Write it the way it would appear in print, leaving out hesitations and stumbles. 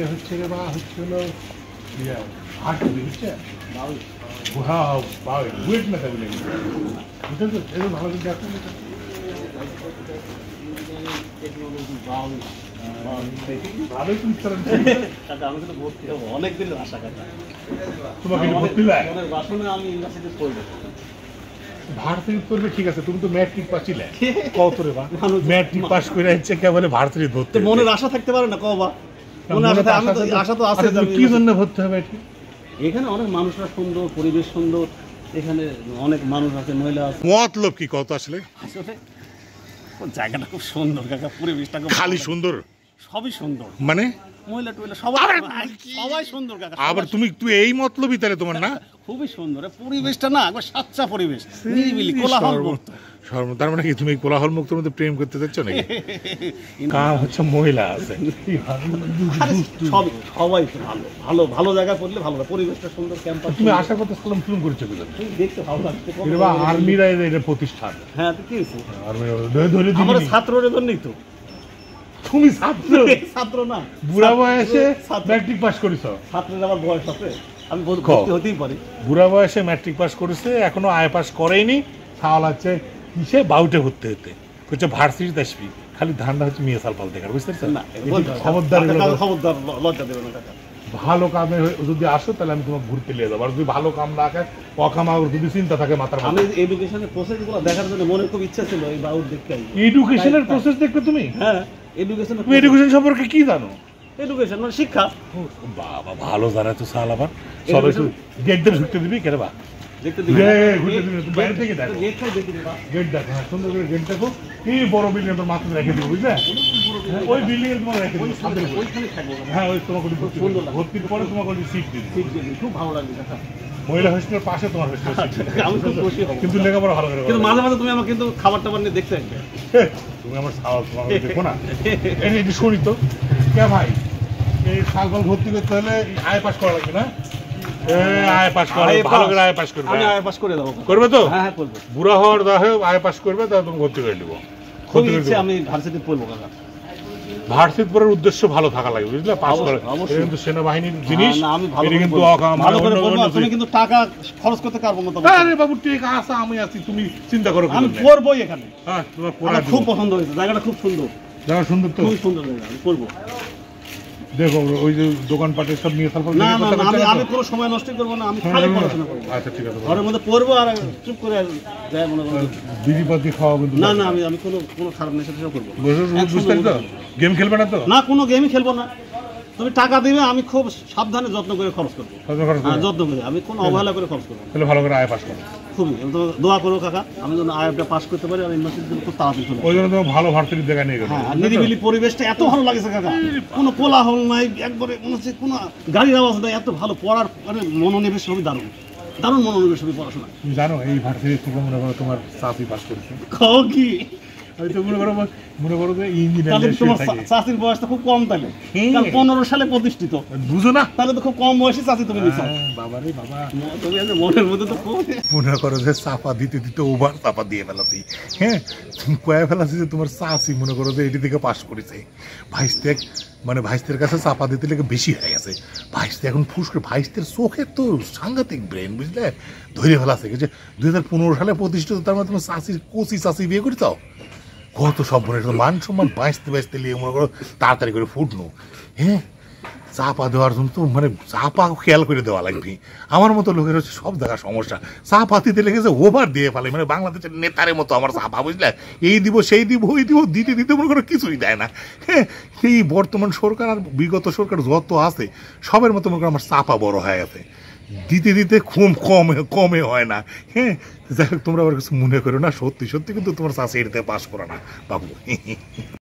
এইটা হচ্ছে রে বা হচ্ছে হলো হাঁটু বুঝছে ওয়েট না থাকলে বুঝতে তো এরকম ভালো করে দেখো ভালোই তুমি অনেক দিনের আশা কাকা তোমাকে ভর্তি লাগে বাসনে আমি ইউনিভার্সিটি পড়বো ভারতীয় করবে ঠিক আছে তুমি তো ম্যাট্রিক পাচ্ছিলে কত রে বা ম্যাট্রিক পাস করে যাচ্ছে কেবলে ভারতীয় ধরতে মনের আশা থাকতে পারে না কবা আশা তো আছে কি জন্য ভর্তি হবে এখানে অনেক মানুষরা সুন্দর পরিবেশ সুন্দর এখানে অনেক মানুষ আছে মহিলা আছে মতলব কি কত আসলে আসলে জায়গাটা খুব সুন্দর কাকা পরিবেশটা খালি সুন্দর সবই সুন্দর মানে মহিলা টুইলা সবাই সুন্দর কাকা আবার তুমি এই মতলবই তাহলে তোমার না খুবই সুন্দর পরিবেশটা না একবার সাচ্চা পরিবেশ নিরিবিলি কোলাহল মুক্ত তার মানে কি তুমি কোলাহল মুক্তর মধ্যে প্রেম করতে চাচ্ছ নাকি কাম হচ্ছে মহিলা আছে সবাই ভালো ভালো ভালো জায়গা পড়লে ভালো পরিবেশটা সুন্দর ক্যাম্পাস তুমি আশা করতে সালাম ফোন করেছো দেখতে ভালো লাগছে আর্মিরা এটা প্রতিষ্ঠান হ্যাঁ তো কি হয়েছে ধরে আমার ছাত্রদের জন্যই তো তুমি ছাত্র ছাত্র না বুড়া বয়সে ম্যাট্রিক পাস করেছ ছাত্রের আমার বয়স আছে আমি হতেই পারি বুড়া বয়সে ম্যাট্রিক পাস করেছে এখনো আয় পাস করেনি তাহলে হচ্ছে কিসে বাউটে হতে হচ্ছে ভার্সিটিতে আসবি খালি ধান্দা হচ্ছে মেয়ে সাল পাল দেখার বুঝতে পারছেন খবরদার লজ্জা দেবে না কাকা ভালো কামে যদি আসো তাহলে আমি তোমাকে ঘুরতে নিয়ে যাবো আর যদি ভালো কাম না থাকে অকামা যদি চিন্তা থাকে মাথার আমি এডুকেশনের প্রসেসগুলো দেখার জন্য মনে খুব ইচ্ছা ছিল এই বাউট দেখতে এডুকেশনের প্রসেস দেখবে তুমি হ্যাঁ এডুকেশন সম্পর্কে কি জানো এডুকেশন মানে শিক্ষা বাবা ভালো জানা তো সাল আবার সবাই গেট দিয়ে ঢুকতে দিবি কেন বা দেখতে দিবি বাইরে থেকে দেখো গেট দেখো হ্যাঁ সুন্দর করে গেট দেখো কি বড় বিল্ডিং তোর মাথায় রেখে দিবো বুঝলে ওই বিল্ডিং এর তোমাকে রেখে দিবো হ্যাঁ ওই তোমাকে ভর্তির পরে তোমাকে সিট দিবি খুব ভালো লাগবে মহিলা হোস্টেলের পাশে তোমার হোস্টেল আমি খুব খুশি হব কিন্তু লেখাপড়া ভালো করে কিন্তু মাঝে মাঝে তুমি আমাকে কিন্তু খাবার টাবার নিয়ে দেখতে আসবে তুমি আমার দেখো না এটি শুনি তো কে ভাই এই সালফল ভর্তি করতে হলে আয় পাস করা লাগবে না আয় পাস করে ভালো করে আয় পাস করবে আমি আয় পাস করে দেবো করবে তো হ্যাঁ হ্যাঁ করবে বুড়া হওয়ার দাহে আয় পাস করবে তাহলে তুমি ভর্তি করে নেবো খুব ইচ্ছে আমি ভার্সিটি পড়বো কাকা ভার্সিটি পড়ার উদ্দেশ্য ভালো থাকা লাগবে বুঝলে পাস করে এটা কিন্তু সেনাবাহিনীর জিনিস এটা কিন্তু ভালো করে পড়বো তুমি কিন্তু টাকা খরচ করতে পারবো না আরে বাবু ঠিক আছে আমি আছি তুমি চিন্তা করো আমি পড়বই এখানে হ্যাঁ তোমার পড়া খুব পছন্দ হয়েছে জায়গাটা খুব সুন্দর জায়গা সুন্দর তো খুব সুন্দর জায়গা আমি পড়বো দেখো ওই যে দোকানপাটে সব নিয়ে তারপর না না আমি কোনো সময় নষ্ট করবো না আমি খালি পড়াশোনা করবো আচ্ছা ঠিক আছে ঘরের মধ্যে পড়বো আর চুপ করে যাই মনে করো বিড়িপাতি খাওয়া কিন্তু না না আমি কোনো খারাপ নেশা টেশা করবো বুঝতে তো গেম খেলবে না তো না কোনো গেমই খেলবো না তুমি টাকা দিবে আমি খুব সাবধানে যত্ন করে খরচ করবো যত্ন করে আমি কোনো অবহেলা করে খরচ করবো তাহলে ভালো করে আয় পাস করো খুবই দোয়া করো কাকা আমি যেন আয়টা পাস করতে পারি আর ইউনিভার্সিটি খুব তাড়াতাড়ি চলে ওই জন্য তোমার ভালো ভার্সিটির জায়গা নিয়ে গেলো হ্যাঁ নিরিবিলি পরিবেশটা এত ভালো লাগেছে কাকা কোনো কোলাহল নাই একবারে মনে হচ্ছে কোনো গাড়ির আওয়াজ নাই এত ভালো পড়ার মানে মনোনিবেশ সবই দারুণ দারুণ মনোনিবেশ সবই পড়াশোনা তুমি জানো এই ভার্সিটি থেকে মনে করো তোমার চাকরি পাস করেছে কি হয়তো মনে করো যে ইঞ্জিনিয়ার চাষির বয়সটা খুব কম তাহলে 15 সালে প্রতিষ্ঠিত বুঝো না তাহলে তো খুব কম বয়সী চাষি তুমি নিছো বাবা রে বাবা তুমি মনের মধ্যে তো মনে করো যে চাপা দিতে দিতে ওভার চাপা দিয়ে ফেলাছি হ্যাঁ তুমি কয়ে ফেলাছি যে তোমার চাষি মনে করো যে এটি থেকে পাস করেছে ভাইস্তেক মানে ভাইস্তের কাছে চাপা দিতে লেগে বেশি হয়ে গেছে ভাইস্তে এখন ফুস করে ভাইস্তের চোখের তো সাংঘাতিক ব্রেন বুঝলে ধরে ফেলাছে যে 2015 সালে প্রতিষ্ঠিত তার মানে তোমার চাষির কোচি চাষি বিয়ে করে দাও কত সব মনে মান সম্মান বাঁচতে নিয়ে মনে করো তাড়াতাড়ি করে ফুটনো হ্যাঁ চাপা দেওয়ার জন্য তো মানে চাপা খেয়াল করে দেওয়া লাগবে আমার মতো লোকের হচ্ছে সব জায়গার সমস্যা চাপা দিতে লেগেছে ওভার দিয়ে ফেলে মানে বাংলাদেশের নেতারের মতো আমার চাপা বুঝলে এই দিব সেই দিব ওই দিব দিতে দিতে মনে করো কিছুই দেয় না হ্যাঁ এই বর্তমান সরকার আর বিগত সরকার যত আছে সবের মতো মনে করো আমার চাপা বড় হয়ে গেছে দিতে দিতে খুব কমে হয় না হ্যাঁ যাই হোক তোমরা আবার কিছু মনে করো না সত্যি সত্যি কিন্তু তোমার চাষি এটাতে পাস করো না বাবু